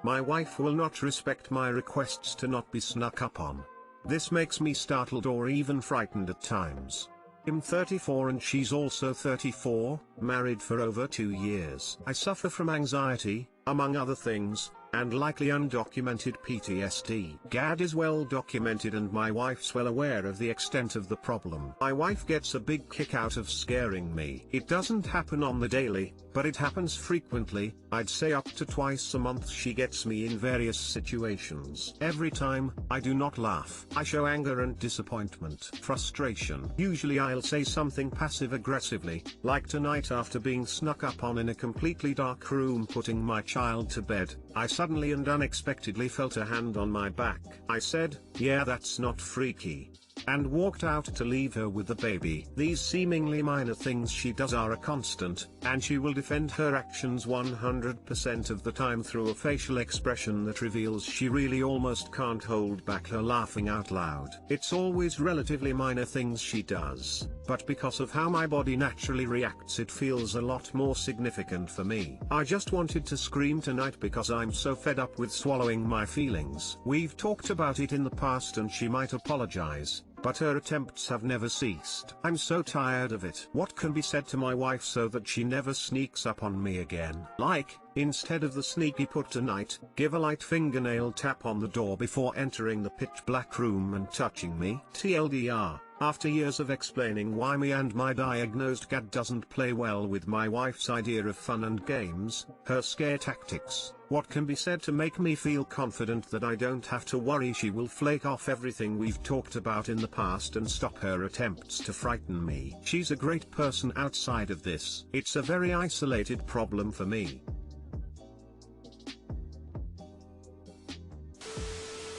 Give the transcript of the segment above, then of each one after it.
My wife will not respect my requests to not be snuck up on. This makes me startled or even frightened at times. I'm 34 and she's also 34, married for over 2 years. I suffer from anxiety, among other things, and likely undocumented PTSD. GAD is well documented and my wife's well aware of the extent of the problem. My wife gets a big kick out of scaring me. It doesn't happen on the daily, but it happens frequently. I'd say up to twice a month she gets me in various situations. Every time, I do not laugh. I show anger and disappointment. Frustration. Usually I'll say something passive-aggressively, like tonight after being snuck up on in a completely dark room putting my child to bed. I suddenly and unexpectedly felt a hand on my back. I said, "Yeah, that's not freaky," and walked out to leave her with the baby. These seemingly minor things she does are a constant, and she will defend her actions 100% of the time through a facial expression that reveals she really almost can't hold back her laughing out loud. It's always relatively minor things she does, but because of how my body naturally reacts it feels a lot more significant for me. I just wanted to scream tonight because I'm so fed up with swallowing my feelings. We've talked about it in the past and she might apologize, but her attempts have never ceased. I'm so tired of it. What can be said to my wife so that she never sneaks up on me again? Like, instead of the sneaky put tonight, give a light fingernail tap on the door before entering the pitch black room and touching me. TLDR, after years of explaining why me and my diagnosed GAD doesn't play well with my wife's idea of fun and games, her scare tactics, what can be said to make me feel confident that I don't have to worry she will flake off everything we've talked about in the past and stop her attempts to frighten me? She's a great person outside of this. It's a very isolated problem for me.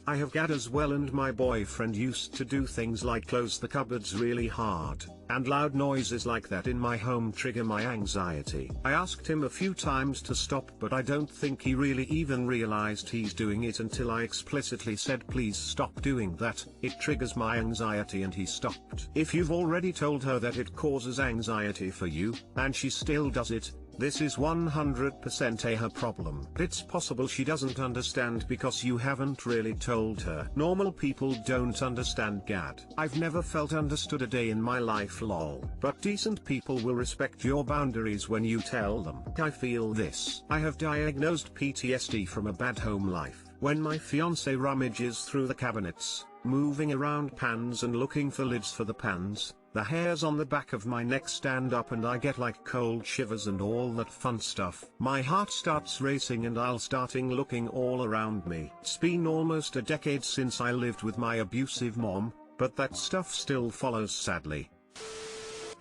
I have GAD as well and my boyfriend used to do things like close the cupboards really hard, and loud noises like that in my home trigger my anxiety. I asked him a few times to stop but I don't think he really even realized he's doing it until I explicitly said please stop doing that, it triggers my anxiety and he stopped. If you've already told her that it causes anxiety for you, and she still does it, this is 100% her problem. It's possible she doesn't understand because you haven't really told her. Normal people don't understand GAD. I've never felt understood a day in my life lol. But decent people will respect your boundaries when you tell them. I feel this. I have diagnosed PTSD from a bad home life. When my fiance rummages through the cabinets, moving around pans and looking for lids for the pans, the hairs on the back of my neck stand up and I get like cold shivers and all that fun stuff. My heart starts racing and I'll starting looking all around me. It's been almost a decade since I lived with my abusive mom, but that stuff still follows sadly.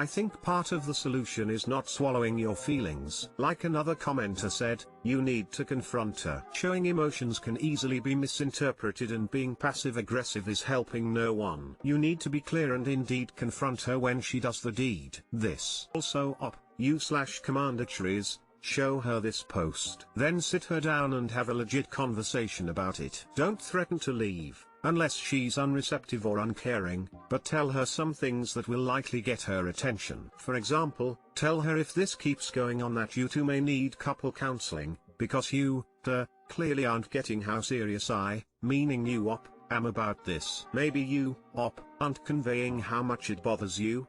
I think part of the solution is not swallowing your feelings. Like another commenter said, you need to confront her. Showing emotions can easily be misinterpreted and being passive-aggressive is helping no one. You need to be clear and indeed confront her when she does the deed. This also you/Commander Trees, show her this post. Then sit her down and have a legit conversation about it. Don't threaten to leave, unless she's unreceptive or uncaring, but tell her some things that will likely get her attention. For example, tell her if this keeps going on that you two may need couple counseling, because you, clearly aren't getting how serious I, meaning you am about this. Maybe you, aren't conveying how much it bothers you,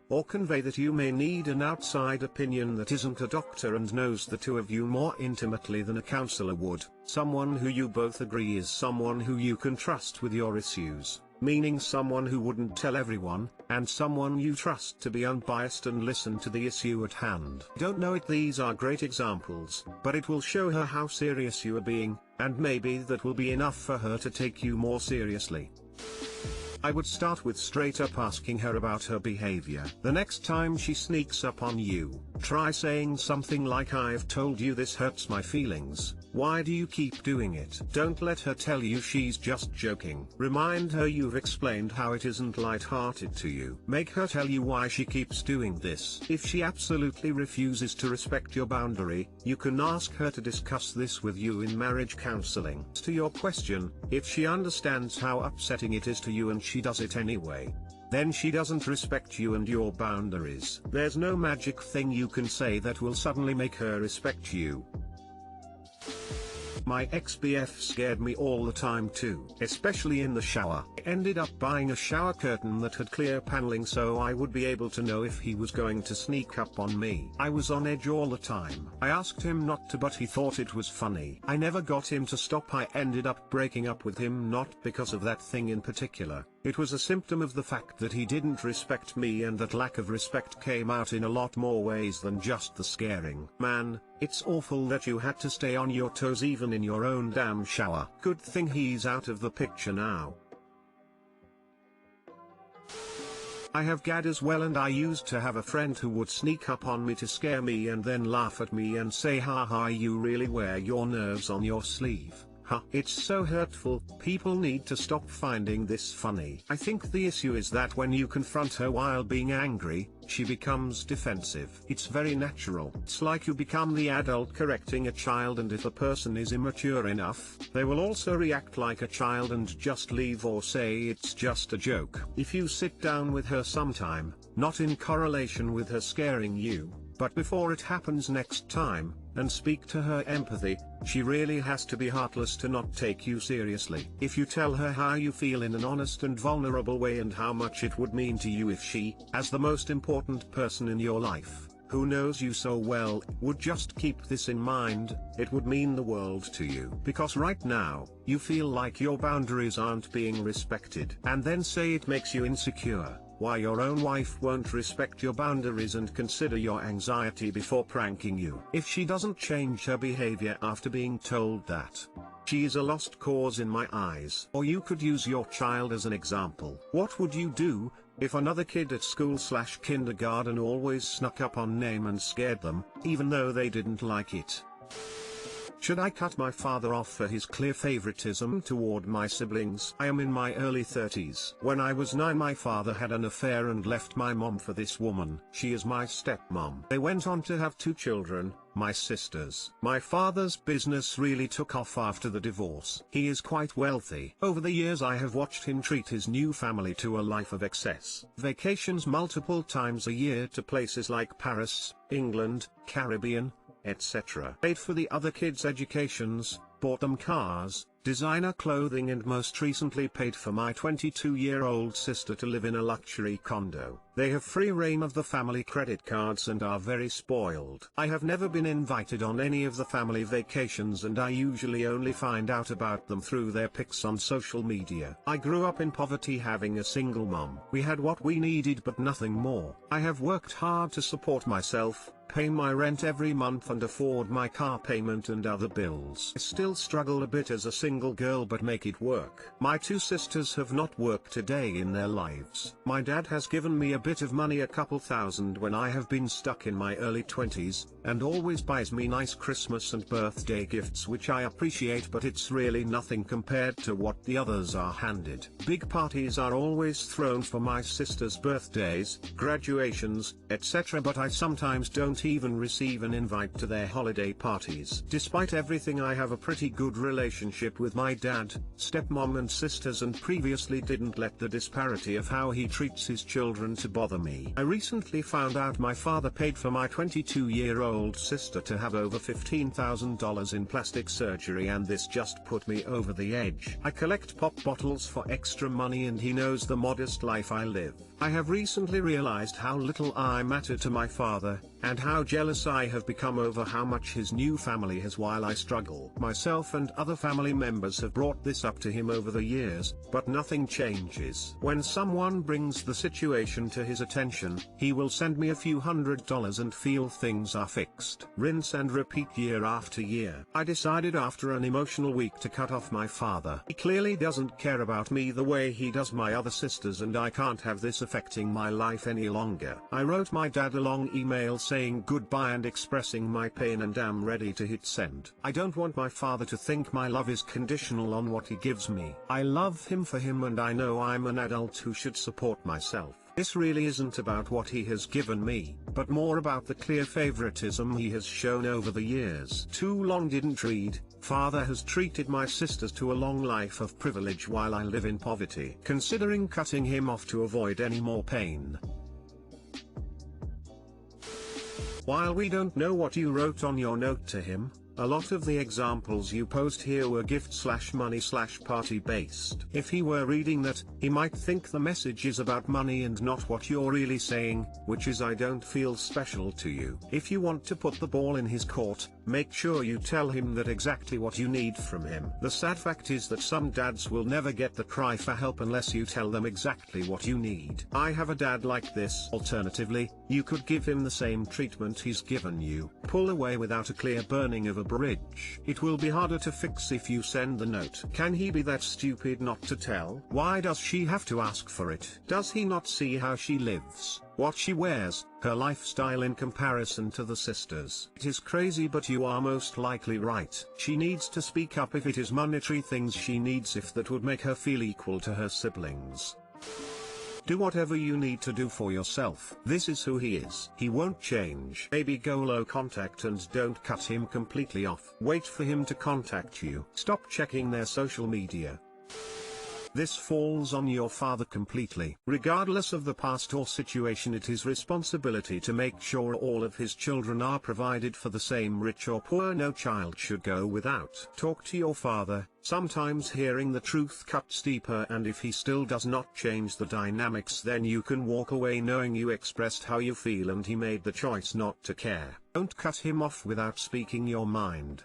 or convey that you may need an outside opinion that isn't a doctor and knows the two of you more intimately than a counselor would. Someone who you both agree is someone who you can trust with your issues, meaning someone who wouldn't tell everyone, and someone you trust to be unbiased and listen to the issue at hand. Don't know it. These are great examples, but it will show her how serious you are being, and maybe that will be enough for her to take you more seriously. I would start with straight up asking her about her behavior. The next time she sneaks up on you, try saying something like I've told you this hurts my feelings, why do you keep doing it? Don't let her tell you she's just joking. Remind her you've explained how it isn't light-hearted to you. Make her tell you why she keeps doing this. If she absolutely refuses to respect your boundary, you can ask her to discuss this with you in marriage counseling. To your question, if she understands how upsetting it is to you and she does it anyway, then she doesn't respect you and your boundaries. There's no magic thing you can say that will suddenly make her respect you. My ex-BF scared me all the time too, especially in the shower. I ended up buying a shower curtain that had clear paneling so I would be able to know if he was going to sneak up on me. I was on edge all the time. I asked him not to, but he thought it was funny. I never got him to stop. I ended up breaking up with him, not because of that thing in particular. It was a symptom of the fact that he didn't respect me, and that lack of respect came out in a lot more ways than just the scaring. Man, it's awful that you had to stay on your toes even in your own damn shower. Good thing he's out of the picture now. I have GAD as well, and I used to have a friend who would sneak up on me to scare me and then laugh at me and say, haha, you really wear your nerves on your sleeve. Huh, it's so hurtful. People need to stop finding this funny. I think the issue is that when you confront her while being angry, she becomes defensive. It's very natural. It's like you become the adult correcting a child, and if a person is immature enough, they will also react like a child and just leave or say it's just a joke. If you sit down with her sometime, not in correlation with her scaring you, but before it happens next time, and speak to her empathy, she really has to be heartless to not take you seriously. If you tell her how you feel in an honest and vulnerable way and how much it would mean to you if she, as the most important person in your life, who knows you so well, would just keep this in mind, it would mean the world to you. Because right now, you feel like your boundaries aren't being respected. And then say it makes you insecure. Why your own wife won't respect your boundaries and consider your anxiety before pranking you. If she doesn't change her behavior after being told that, she is a lost cause in my eyes. Or you could use your child as an example. What would you do if another kid at school/kindergarten always snuck up on name and scared them, even though they didn't like it? Should I cut my father off for his clear favoritism toward my siblings? I am in my early 30s. When I was 9, my father had an affair and left my mom for this woman. She is my stepmom. They went on to have 2 children, my sisters. My father's business really took off after the divorce. He is quite wealthy. Over the years I have watched him treat his new family to a life of excess. Vacations multiple times a year to places like Paris, England, Caribbean, etc. Paid for the other kids' educations, bought them cars, designer clothing, and most recently paid for my 22-year-old sister to live in a luxury condo. They have free reign of the family credit cards and are very spoiled. I have never been invited on any of the family vacations, and I usually only find out about them through their pics on social media. I grew up in poverty, having a single mom. We had what we needed but nothing more. I have worked hard to support myself, pay my rent every month and afford my car payment and other bills. I still struggle a bit as a single girl but make it work. My 2 sisters have not worked a day in their lives. My dad has given me a bit of money, a couple thousand, when I have been stuck in my early 20s, and always buys me nice Christmas and birthday gifts, which I appreciate, but it's really nothing compared to what the others are handed. Big parties are always thrown for my sisters' birthdays, graduations, etc., but I sometimes don't even receive an invite to their holiday parties. Despite everything, I have a pretty good relationship with my dad, stepmom and sisters, and previously didn't let the disparity of how he treats his children to bother me. I recently found out my father paid for my 22-year-old sister to have over $15,000 in plastic surgery, and this just put me over the edge. I collect pop bottles for extra money, and he knows the modest life I live. I have recently realized how little I matter to my father, and how jealous I have become over how much his new family has while I struggle. Myself and other family members have brought this up to him over the years, but nothing changes. When someone brings the situation to his attention, he will send me a few $100s and feel things are fixed. Rinse and repeat year after year. I decided after an emotional week to cut off my father. He clearly doesn't care about me the way he does my other sisters, and I can't have this affecting my life any longer. I wrote my dad a long email saying goodbye and expressing my pain, and am ready to hit send. I don't want my father to think my love is conditional on what he gives me. I love him for him, and I know I'm an adult who should support myself. This really isn't about what he has given me, but more about the clear favoritism he has shown over the years. Too long didn't read. Father has treated my sisters to a long life of privilege while I live in poverty. Considering cutting him off to avoid any more pain. While we don't know what you wrote on your note to him, A lot of the examples you post here were gift/money/party based. If he were reading that, he might think the message is about money and not what you're really saying, which is I don't feel special to you. If you want to put the ball in his court, make sure you tell him that exactly what you need from him. The sad fact is that some dads will never get the cry for help unless you tell them exactly what you need. I have a dad like this. Alternatively, you could give him the same treatment he's given you. Pull away without a clear burning of a bridge. It will be harder to fix if you send the note. Can he be that stupid not to tell? Why does she have to ask for it? Does he not see how she lives, what she wears, her lifestyle in comparison to the sisters? It is crazy, but you are most likely right. She needs to speak up if it is monetary things she needs, if that would make her feel equal to her siblings. Do whatever you need to do for yourself. This is who he is. He won't change. Maybe go low contact and don't cut him completely off. Wait for him to contact you. Stop checking their social media. This falls on your father completely. Regardless of the past or situation, it is responsibility to make sure all of his children are provided for. The same, rich or poor, no child should go without. Talk to your father. Sometimes hearing the truth cuts deeper, and if he still does not change the dynamics, then you can walk away knowing you expressed how you feel and he made the choice not to care. Don't cut him off without speaking your mind.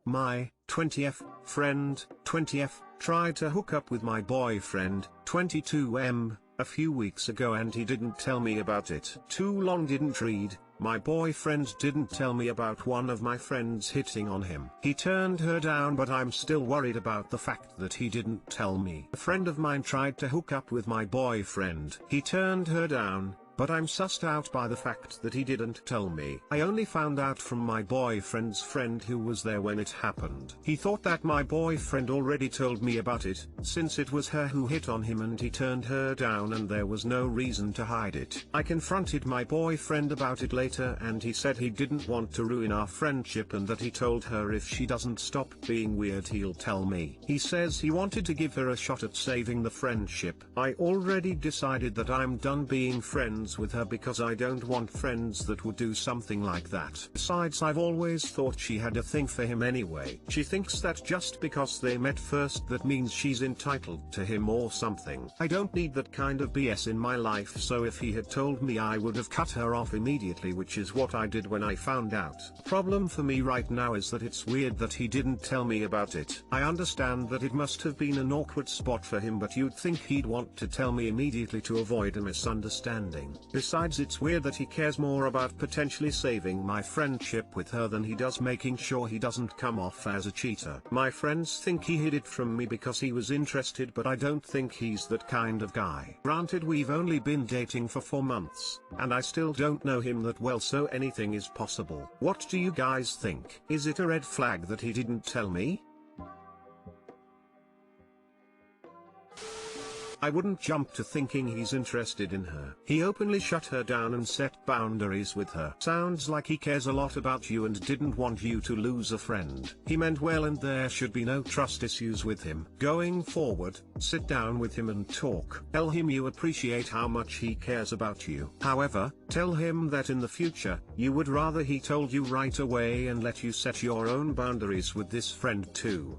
My 20th friend, 20th, tried to hook up with my boyfriend, 22M, a few weeks ago, and he didn't tell me about it. Too long didn't read. My boyfriend didn't tell me about one of my friends hitting on him. He turned her down, but I'm still worried about the fact that he didn't tell me. A friend of mine tried to hook up with my boyfriend. He turned her down, but I'm sussed out by the fact that he didn't tell me. I only found out from my boyfriend's friend who was there when it happened. He thought that my boyfriend already told me about it, since it was her who hit on him and he turned her down and there was no reason to hide it. I confronted my boyfriend about it later and he said he didn't want to ruin our friendship and that he told her if she doesn't stop being weird he'll tell me. He says he wanted to give her a shot at saving the friendship. I already decided that I'm done being friends with her because I don't want friends that would do something like that. Besides, I've always thought she had a thing for him anyway. She thinks that just because they met first that means she's entitled to him or something. I don't need that kind of BS in my life, so if he had told me I would have cut her off immediately, which is what I did when I found out. The problem for me right now is that it's weird that he didn't tell me about it. I understand that it must have been an awkward spot for him, but you'd think he'd want to tell me immediately to avoid a misunderstanding. Besides, it's weird that he cares more about potentially saving my friendship with her than he does making sure he doesn't come off as a cheater. My friends think he hid it from me because he was interested, but I don't think he's that kind of guy. Granted, we've only been dating for 4 months, and I still don't know him that well, so anything is possible. What do you guys think? Is it a red flag that he didn't tell me? I wouldn't jump to thinking he's interested in her. He openly shut her down and set boundaries with her. Sounds like he cares a lot about you and didn't want you to lose a friend. He meant well and there should be no trust issues with him. Going forward, sit down with him and talk. Tell him you appreciate how much he cares about you. However, tell him that in the future, you would rather he told you right away and let you set your own boundaries with this friend too.